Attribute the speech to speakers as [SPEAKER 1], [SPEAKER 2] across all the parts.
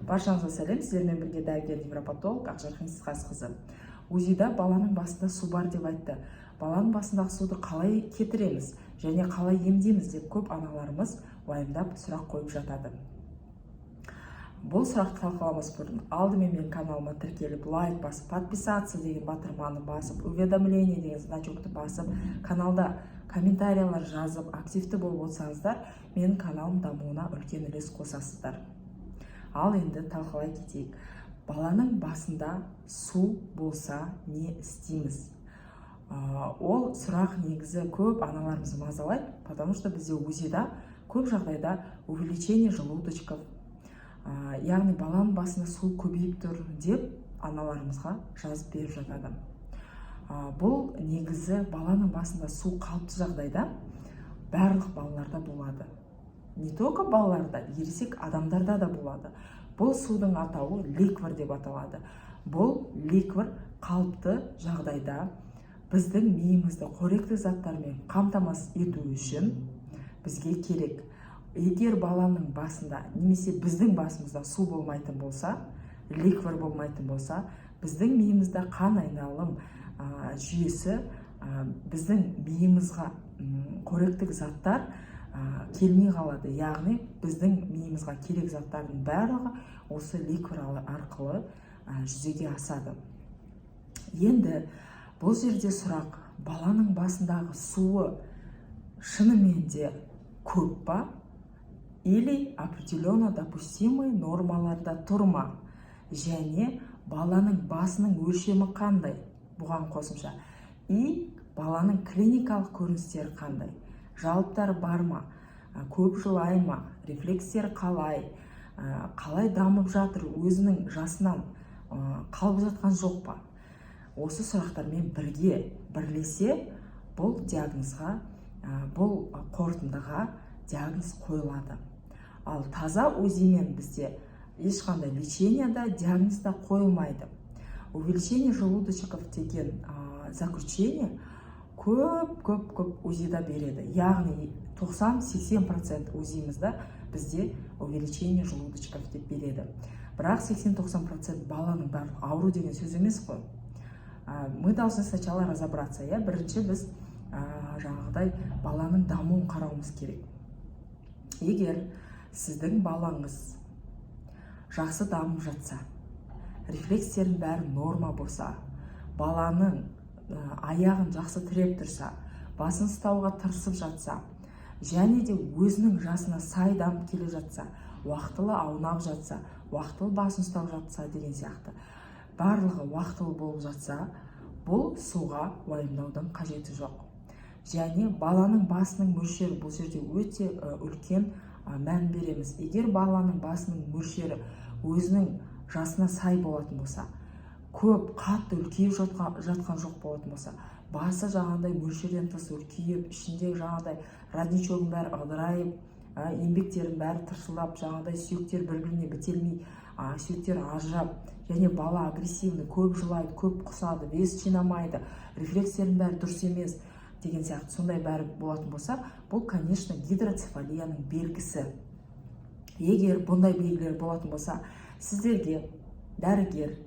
[SPEAKER 1] Баршаңызға сәлем, сіздермен бірге дәрігер невропатолог Ақжарқын Исқасқызы. УЗИда баланың басында су бар деп айтты. Баланың басындағы суды қалай кетіреміз және қалай емдейміз деп көп аналарымыз уайымдап сұрақ қойып жатады. Бұл сұрақты талқыламас бұрын алдымен менің каналыма тіркеліп, лайк басып, подписаться деген батырманы басып, уведомление деген значокты басып, каналда комментариялар жазып, активті болып отырсаңыздар, менің каналым дамуына үлкен үлес қосасыздар. Ал енді талқылай кетейік. Баланың басында су болса не істейміз? Ол сұрақ негізі көп аналарымызды мазалайды, потому что бізде УЗИда көп жағдайда увеличение желудочков, яғни баланың басында су көбейіп тұр деп аналарымызға жазып беріп жатады. Бұл негізі баланың басында су қалыпты жағдайда барлық балаларда болады. Не только балаларда, ересек адамдарда да болады. Бұл судың атауы ликвор деп аталады. Бұл ликвор қалыпты жағдайда біздің миымызды қоректі заттармен қамтамасыз ету үшін бізге керек. Егер баланың басында, немесе біздің басымызда су болмайтын болса, ликвор болмайтын болса, біздің миымызда қан айналым жүйесі біздің миымызға қоректік заттар келмей қалады. Яғни біздің миымызға керек заттардың барлығы осы ликвор арқылы жүзеге асады. Енді бұл жерде сұрақ, баланың басындағы суы шынымен де көп па? Или определенно допустимый нормаларда тұрма? Және баланың басының өлшемі қандай? Бұған қосымша. И баланың клиникалық көріністері қандай? Жалыптары бар ма? Көп жылай ма? Рефлекстері қалай? Қалай дамып жатыр? Өзінің жасынан қалып жатқан жоқ па? Осы сұрақтармен бірлесе бұл диагнозға, бұл қорытындыға диагноз қойылады. Ал таза УЗИмен бізде ешқандай леченияда, диагнозда қойылмайды. Увеличение желудочков деген заключение көп УЗИда береді. Яғни 90-80% УЗИмізді бізде увеличение желудочков деп береді. Бірақ 80-90% баланың барлығы ауру деген сөз емес қой. Мы должны сначала разобраться. Бірінші біз жаңағыдай баланың дамуын қарауымыз керек. Егер сіздің балаңыз жақсы дамып жатса, рефлекстердің бәрі норма болса, баланың аяғын жақсы тіреп тұрса, басын ұстауға тырысып жатса, және де өзінің жасына сай дамып келе жатса, уақытылы аунап жатса, уақытылы басын ұстап жатса деген сияқты, барлығы уақытылы болып жатса, бұл суға уайымдаудың қажеті жоқ. Және баланың басының мөлшері, бұл жерде өте үлкен мән береміз. Егер баланың басының мөлшері өзінің жасына сай болатын болса, көп қатты үлкейіп жатқан жоқ болатын болса, басы жаңағыдай мөлшерден тыс үлкейіп, ішіндегі жаңағыдай родничогының бәрі ыдырайып, еңбектердің бәрі тырсылдап, жаңағыдай сүйектер бір-біріне бітелмей, сүйектер ажырап, және бала агрессивный, көп жылайды, көп құсады, вес жинамайды, рефлекстердің бәрі дұрыс емес деген сияқты сондай бәрі болатын болса, бұл, конечно, гидроцефалияның белгісі. Егер бұндай белгілер болатын болса, сіздерге дәрігер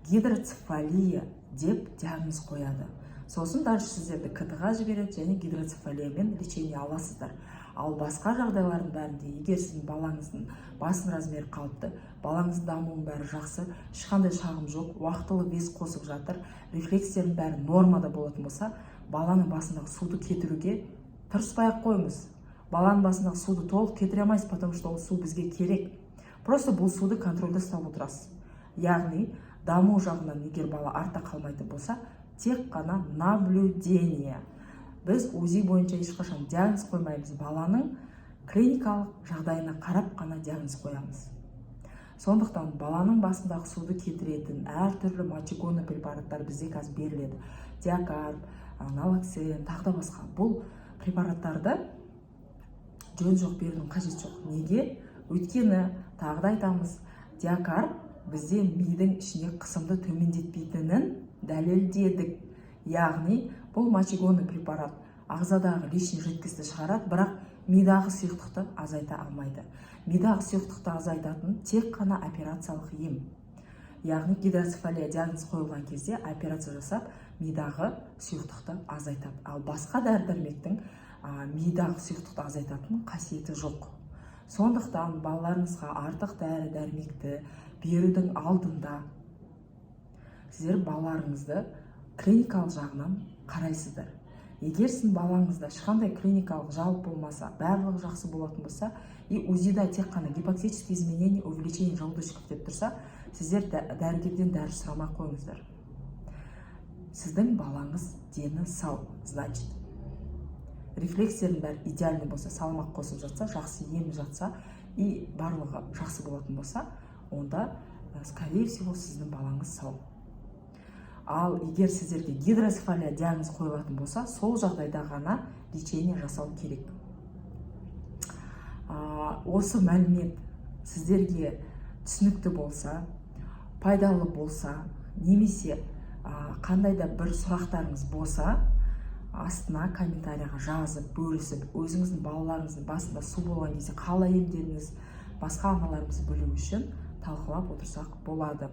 [SPEAKER 1] гидроцефалия деп диагноз қояды. Сосын дальше сіздерді КТ-ға жібереді және гидроцефалиямен лечение аласыздар. Ал басқа жағдайлардың бәрінде, егер сіздің балаңыздың басының размері қалыпты, балаңыздың дамуының бәрі жақсы, ешқандай шағым жоқ, уақытылы вес қосып жатыр, рефлекстердің бәрі нормада болатын болса, баланың басындағы суды кетіруге тырыспай-ақ қойыңыз. Баланың басындағы суды толық кетіре алмайсыз, потому что ол су бізге керек. Просто бұл суды контрольда ұстап отырасыз. Яғни даму жағынан егер бала артта қалмайтын болса, тек қана наблюдение. Біз УЗИ бойынша ешқашан диагноз қоймаймыз. Баланың клиникалық жағдайына қарап қана диагноз қоямыз. Сондықтан баланың басындағы суды кетіретін әртүрлі мочегонный препараттар бізде қазір беріледі. Диакарб, налоксен, тағы да басқа. Бұл препараттарды жөн жоқ берудің қажет жоқ. Неге? Өйткені тағы да айтамыз, диакарб бізде мидың ішіне қысымды төмендетпейтінін дәлелдедік. Яғни бұл мочегонный препарат ағзадағы лишний жидкостьті шығарады, бірақ мидағы сұйықтықты азайта алмайды. мидағы сұйықтықты азайтатын тек қана операциялық ем. Яғни гидроцефалия диагноз қойылған кезде операция жасап мидағы сұйықтықты азайтады. Ал басқа дәрі-дәрмектің мидағы сұйықтықты азайтатын қасиеті жоқ. Сондықтан балаларыңызға артық дәрі-дәрмекті берудің алдында сіздер балаларыңызды клиникалық жағынан қарайсыздар. Егер сіздің балаңызда ешқандай клиникалық жалып болмаса, барлығы жақсы болатын болса, и УЗИда тек қана гипоксические изменения, увеличение желудочков деп тұрса, сіздер дәрігерден дәрі сұрамай қойыңыздар. Сіздің балаңыз дені сау, значит, рефлекстердің бәрі идеальный болса, салмақ қосып жатса, жақсы еміп жатса и барлығы жақсы болатын болса, онда, скорее всего, сіздің балаңыз сау. Ал егер сіздерге гидроцефалия диагноз қойылатын болса, сол жағдайда ғана лечение жасау керек. Осы мәлімет сіздерге түсінікті болса, пайдалы болса, немесе қандай да бір сұрақтарыңыз болса, астына комментарияға жазып, бөлісіп, өзіңіздің балаларыңыздың басында су болған кезде қалай емдедіңіз, басқа аналарымызды білу үшін талқылап отырсақ болады.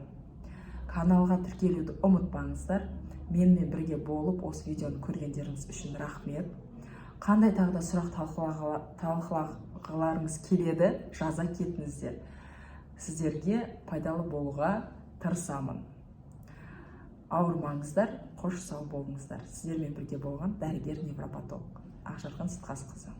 [SPEAKER 1] Каналға тіркелуді ұмытпаңыздар. Менімен бірге болып, осы видеоны көргендеріңіз үшін рахмет. Қандай тағы да сұрақ талқылағыларыңыз келеді, жаза кетіңіздер. Сіздерге пайдалы болуға тырысамын. Ауырмаңыздар, қош сау болыңыздар. Сіздермен бірге болған дәрігер невропатолог Ақжарқын Сытқазықызы.